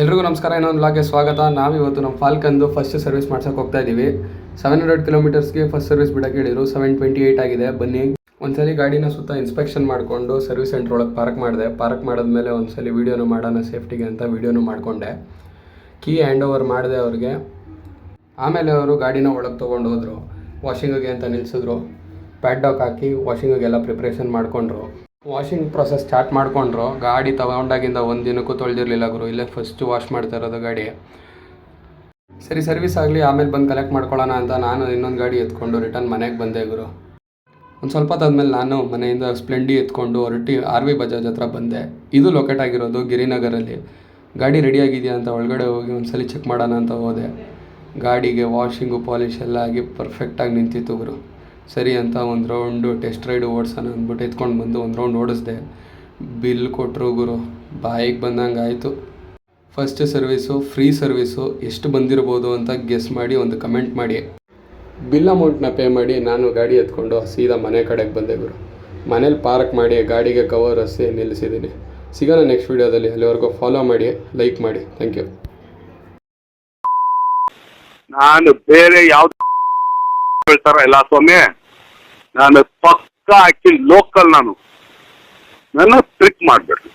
ಎಲ್ರಿಗೂ ನಮಸ್ಕಾರ. ಇನ್ನೊಂದು ವ್ಲಾಗ್ಗೆ ಸ್ವಾಗತ. ನಾವಿವತ್ತು ನಮ್ಮ ಫಾಲ್ಕನ್ದು ಫಸ್ಟ್ ಸರ್ವಿಸ್ ಮಾಡ್ಸೋಕೆ ಹೋಗ್ತಾ ಇದ್ದೀವಿ. 700 ಕಿಲೋಮೀಟರ್ಸ್ಗೆ ಫಸ್ಟ್ ಸರ್ವಿಸ್ ಬಿಡೋಕೆ ಹೇಳಿದ್ರು. 728 ಆಗಿದೆ. ಬನ್ನಿ ಒಂದ್ಸಲಿ ಗಾಡಿನ ಸುತ್ತ ಇನ್ಸ್ಪೆಕ್ಷನ್ ಮಾಡಿಕೊಂಡು ಸರ್ವಿಸ್ ಸೆಂಟ್ರ್ ಒಳಗೆ ಪಾರ್ಕ್ ಮಾಡಿದೆ. ಪಾರ್ಕ್ ಮಾಡಿದ್ಮೇಲೆ ಒಂದ್ಸಲಿ ವೀಡಿಯೋನು ಮಾಡೋಣ ಸೇಫ್ಟಿಗೆ ಅಂತ ವೀಡಿಯೋನು ಮಾಡಿಕೊಂಡೆ. ಕೀ ಹ್ಯಾಂಡ್ ಓವರ್ ಮಾಡಿದೆ ಅವ್ರಿಗೆ. ಆಮೇಲೆ ಅವರು ಗಾಡಿನ ಒಳಗೆ ತೊಗೊಂಡು ಹೋದರು. ವಾಷಿಂಗಿಗೆ ಅಂತ ನಿಲ್ಲಿಸಿದ್ರು. ಪ್ಯಾಡ್ಲಾಕ್ ಹಾಕಿ ವಾಷಿಂಗಿಗೆಲ್ಲ ಪ್ರಿಪ್ರೇಷನ್ ಮಾಡಿಕೊಂಡ್ರು. ವಾಷಿಂಗ್ ಪ್ರೊಸೆಸ್ ಸ್ಟಾರ್ಟ್ ಮಾಡಿಕೊಂಡ್ರು. ಗಾಡಿ ತಗೊಂಡಾಗಿಂದ ಒಂದು ದಿನಕ್ಕೂ ತೊಳೆದಿರಲಿಲ್ಲ ಗುರು. ಇಲ್ಲೇ ಫಸ್ಟು ವಾಶ್ ಮಾಡ್ತಾ ಇರೋದು ಗಾಡಿ. ಸರಿ ಸರ್ವಿಸ್ ಆಗಲಿ ಆಮೇಲೆ ಬಂದು ಕಲೆಕ್ಟ್ ಮಾಡ್ಕೊಳ್ಳೋಣ ಅಂತ ನಾನು ಇನ್ನೊಂದು ಗಾಡಿ ಎತ್ಕೊಂಡು ರಿಟರ್ನ್ ಮನೆಗೆ ಬಂದೆ ಗುರು. ಒಂದು ಸ್ವಲ್ಪ ಹೊತ್ತಾದ್ಮೇಲೆ ನಾನು ಮನೆಯಿಂದ ಸ್ಪ್ಲೆಂಡಿ ಎತ್ಕೊಂಡು ಹೊರಟಿ RV ಬಜಾಜ್ ಹತ್ರ ಬಂದೆ. ಇದು ಲೊಕೇಟ್ ಆಗಿರೋದು ಗಿರಿನಗರಲ್ಲಿ. ಗಾಡಿ ರೆಡಿ ಆಗಿದೆಯಾ ಅಂತ ಒಳಗಡೆ ಹೋಗಿ ಒಂದ್ಸಲಿ ಚೆಕ್ ಮಾಡೋಣ ಅಂತ ಹೋದೆ. ಗಾಡಿಗೆ ವಾಷಿಂಗು ಪಾಲಿಶ್ ಎಲ್ಲ ಆಗಿ ಪರ್ಫೆಕ್ಟಾಗಿ ನಿಂತಿತ್ತು ಗುರು. ಸರಿ ಅಂತ ಒಂದು ರೌಂಡು ಟೆಸ್ಟ್ ರೈಡು ಓಡಿಸೋಣ ಅಂದ್ಬಿಟ್ಟು ಎತ್ಕೊಂಡು ಬಂದು ಒಂದು ರೌಂಡ್ ಓಡಿಸ್ದೆ. ಬಿಲ್ ಕೊಟ್ಟರು ಗುರು. ಬಾಯಿಗೆ ಬಂದಂಗೆ ಆಯಿತು. ಫಸ್ಟ್ ಸರ್ವಿಸು ಫ್ರೀ ಸರ್ವಿಸು ಎಷ್ಟು ಬಂದಿರ್ಬೋದು ಅಂತ ಗೆಸ್ ಮಾಡಿ ಒಂದು ಕಮೆಂಟ್ ಮಾಡಿ. ಬಿಲ್ ಅಮೌಂಟ್ನ ಪೇ ಮಾಡಿ ನಾನು ಗಾಡಿ ಎತ್ಕೊಂಡು ಸೀದಾ ಮನೆ ಕಡೆಗೆ ಬಂದೆ ಗುರು. ಮನೇಲಿ ಪಾರ್ಕ್ ಮಾಡಿ ಗಾಡಿಗೆ ಕವರ್ ಹಸಿ ನಿಲ್ಲಿಸಿದ್ದೀನಿ. ಸಿಗೋಣ ನೆಕ್ಸ್ಟ್ ವೀಡಿಯೋದಲ್ಲಿ. ಅಲ್ಲಿವರೆಗೂ ಫಾಲೋ ಮಾಡಿ, ಲೈಕ್ ಮಾಡಿ. Thank you. ನಾನು ಬೇರೆ ಯಾವ್ದು ಹೇಳ್ತಾರ ಎಲ್ಲ ಸ್ವಾಮಿ, ನಾನು ಪಕ್ಕ ಆಕ್ಚುಲಿ ಲೋಕಲ್. ನಾನು ಟ್ರಿಕ್ ಮಾಡಬೇಡ್ರಿ.